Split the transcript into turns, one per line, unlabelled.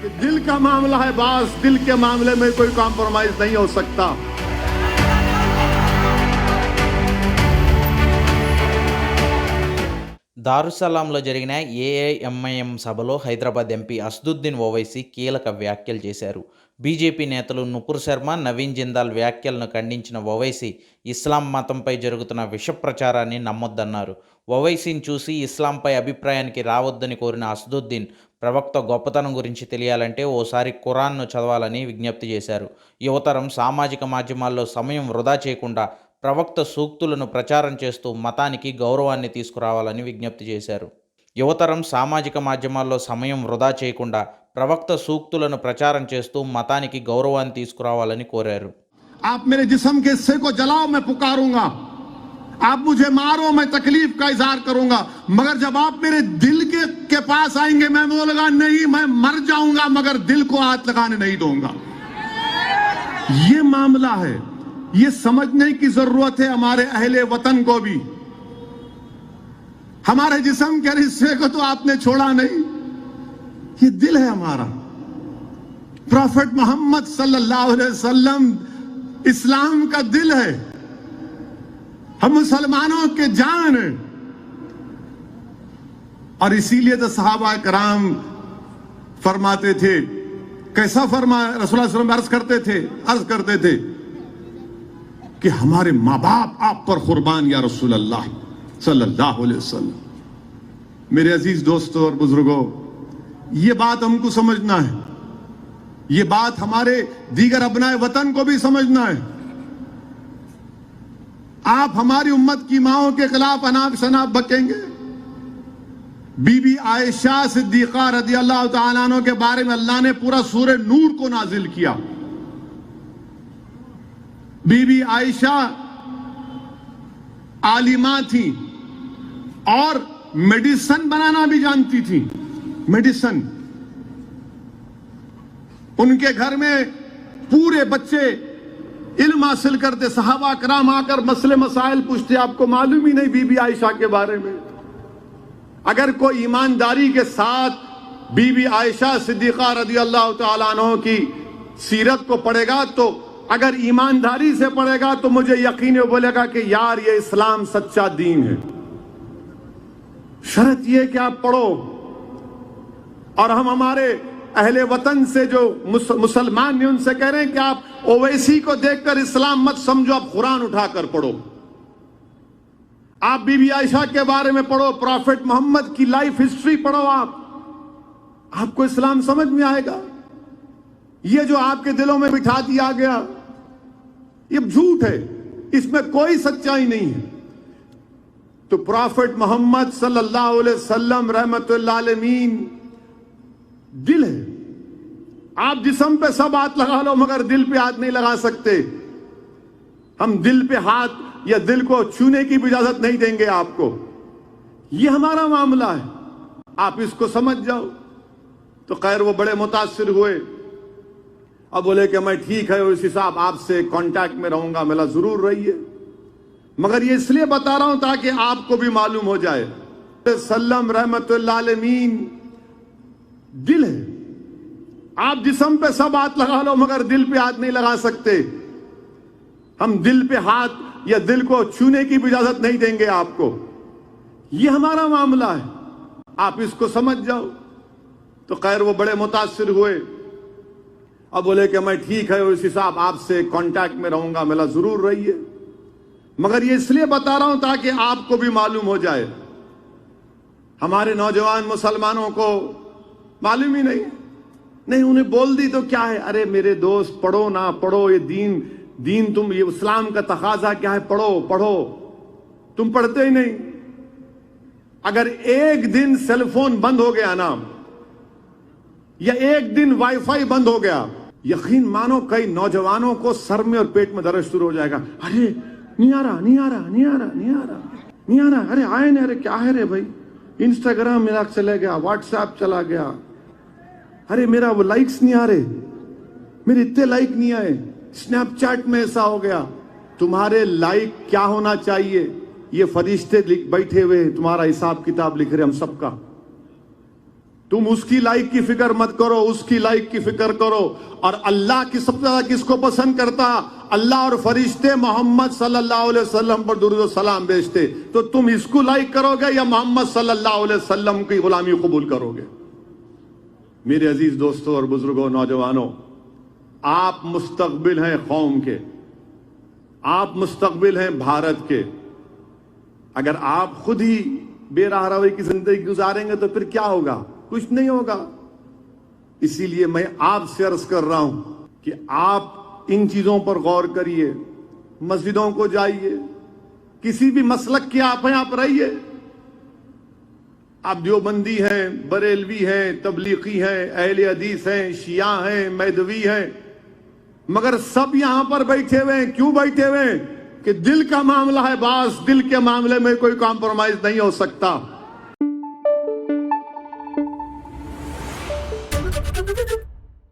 کہ دل کا معاملہ ہے باس، دل کے معاملے میں کوئی کمپرومائز نہیں ہو سکتا۔
దారుస్సలాంలో జరిగిన ఏఐఎంఐఎం సభలో హైదరాబాద్ ఎంపీ అసదుద్దీన్ ఓవైసీ కీలక వ్యాఖ్యలు చేశారు. బీజేపీ నేతలు నుపుర్ శర్మ, నవీన్ జిందాల్ వ్యాఖ్యలను ఖండించిన ఓవైసీ ఇస్లాం మతంపై జరుగుతున్న విష ప్రచారాన్ని నమ్మొద్దన్నారు. ఓవైసీని చూసి ఇస్లాంపై అభిప్రాయానికి రావద్దని కోరిన అసదుద్దీన్ ప్రవక్త గొప్పతనం గురించి తెలియాలంటే ఓసారి ఖురాన్ను చదవాలని విజ్ఞప్తి చేశారు. యువతరం సామాజిక మాధ్యమాల్లో సమయం వృధా చేయకుండా ప్రవక్త సూక్తులను ప్రచారం చేస్తూ మతానికి గౌరవాన్ని తీసుకురావాలని విజ్ఞప్తి చేశారు. యువతరం సామాజిక మాధ్యమాల్లో సమయం వృధా చేయకుండా ప్రవక్త సూక్తులను ప్రచారం చేస్తూ మతానికి గౌరవాన్ని తీసుకురావాలని కోరారు.
आप मेरे जिस्म के हिस्से को जलाओ, मैं पुकारूंगा। आप मुझे मारो, मैं तकलीफ का इजहार करूंगा। मगर जब आप मेरे दिल के पास आएंगे, मैं बोलूंगा नहीं, मैं मर जाऊंगा मगर दिल को हाथ लगाने नहीं दूंगा। ये मामला है। ये समझने की जरूरत है हमारे अहले वतन को भी। हमारे जिस्म के हिस्से को तो आपने छोड़ा नहीं, ये दिल है हमारा। प्रॉफेट मोहम्मद सल्लल्लाहु अलैहि वसल्लम इस्लाम का दिल है, हम मुसलमानों के जान हैं। और इसीलिए तो सहाबा कराम फरमाते थे, कैसा फरमाया रसूलुल्लाह सल्लल्लाहु अलैहि वसल्लम अर्ज करते थे कि हमारे माँ बाप आप पर कुर्बान या रसूल अल्लाह सल्लल्लाहु अलैहि वसल्लम। मेरे अजीज दोस्तों और बुजुर्गों, ये बात हमको समझना है, ये बात हमारे दीगर अपनाए वतन को भी समझना है। आप हमारी उम्मत की माओं के खिलाफ अनाप शनाप बकेंगे। बीबी आयशा सिद्दीका रदी अल्लाह तआला अन्हा के बारे में अल्लाह ने पूरा सूरह नूर को नाजिल किया। बीबी आयशा आलिमा थी और मेडिसिन बनाना भी जानती थी। मेडिसिन, उनके घर में पूरे बच्चे इल्म हासिल करते, सहाबा कराम आकर मसले मसाइल पूछते। आपको मालूम ही नहीं बीबी आयशा के बारे में। अगर कोई ईमानदारी के साथ बीबी आयशा सिद्दीका रदी अल्लाह तआला अन्हा की सीरत को पढ़ेगा, तो अगर ईमानदारी से पढ़ेगा तो मुझे यकीन है बोलेगा कि यार ये इस्लाम सच्चा दीन है। शर्त ये कि आप पढ़ो। और हम हमारे अहले वतन से जो मुसलमान हैं उनसे कह रहे हैं कि आप ओवैसी को देखकर इस्लाम मत समझो, आप कुरान उठाकर पढ़ो। आप बीबी आयशा के बारे में पढ़ो, प्रॉफेट मोहम्मद की लाइफ हिस्ट्री पढ़ो। आपको इस्लाम समझ में आएगा। ये जो आपके दिलों में बिठा दिया गया ये झूठ है, इसमें कोई सच्चाई नहीं है। तो प्रॉफेट मोहम्मद सल्लल्लाहु अलैहि वसल्लम रहमतुल आलमीन दिल है। आप जिस्म पे सब हाथ लगा लो मगर दिल पे हाथ नहीं लगा सकते। हम दिल पे हाथ या दिल को छूने की भी इजाजत नहीं देंगे आपको। ये हमारा मामला है, आप इसको समझ जाओ। तो खैर वो बड़े मुतासिर हुए। अब बोले कि मैं ठीक है उस हिसाब आपसे कांटेक्ट में रहूंगा। मिला जरूर रहिए, मगर ये इसलिए बता रहा हूं ताकि आपको भी मालूम हो जाए। सल्लम रहमतुल आलमीन दिल है। आप जिस्म पे सब हाथ लगा लो मगर दिल पे हाथ नहीं लगा सकते। हम दिल पे हाथ या दिल को छूने की भी इजाजत नहीं देंगे आपको। ये हमारा मामला है, आप इसको समझ जाओ। तो खैर वो बड़े मुतासिर हुए। अब बोले कि मैं ठीक है उस हिसाब आपसे कांटेक्ट में रहूंगा। मिला जरूर रहिए, मगर ये इसलिए बता रहा हूं ताकि आपको भी मालूम हो जाए। हमारे नौजवान मुसलमानों को मालूम ही नहीं, उन्हें बोल दी तो क्या है, अरे मेरे दोस्त पढ़ो ना पढ़ो, ये दीन तुम, ये इस्लाम का तकाजा क्या है, पढ़ो। तुम पढ़ते ही नहीं। अगर एक दिन सेलफोन बंद हो गया ना, या एक दिन वाईफाई बंद हो गया, यकीन मानो कई नौजवानों को सर में और पेट में दर्द शुरू हो जाएगा। अरे नहीं आ रहा, अरे आए नहीं, अरे क्या है रे भाई, इंस्टाग्राम मेरा चला गया, व्हाट्सएप चला गया, अरे मेरा वो लाइक्स नहीं आ रहे, मेरे इतने लाइक नहीं आए, स्नैपचैट में ऐसा हो गया। तुम्हारे लाइक क्या होना चाहिए, ये फरिश्ते बैठे हुए तुम्हारा हिसाब किताब लिख रहे हम सबका। तुम उसकी लाइक की फिक्र मत करो, उसकी लाइक की फिक्र करो। और अल्लाह की सबसे ज्यादा किसको पसंद करता? अल्लाह और फरिश्ते मोहम्मद सल्लल्लाहु अलैहि वसल्लम पर दुरूद और सलाम भेजते। तो तुम इसको लाइक करोगे या मोहम्मद सल्लल्लाहु अलैहि वसल्लम की गुलामी कबूल करोगे? मेरे अजीज दोस्तों और बुजुर्गों, नौजवानों, आप मुस्तकबिल हैं कौम के, आप मुस्तकबिल हैं भारत के। अगर आप खुद ही बेराह रवै की जिंदगी गुजारेंगे तो फिर क्या होगा? कुछ नहीं होगा। इसीलिए मैं आपसे अर्ज कर रहा हूं कि आप इन चीजों पर गौर करिए, मस्जिदों को जाइए, किसी भी मसलक के आप हैं, आप रहिए। आप देवबंदी हैं, बरेलवी हैं, तबलीगी हैं, अहले हदीस हैं, शिया हैं, मैदवी हैं, मगर सब यहां पर बैठे हुए हैं। क्यों बैठे हुए हैं? कि दिल का मामला है, बास दिल के मामले में कोई कॉम्प्रोमाइज नहीं हो सकता।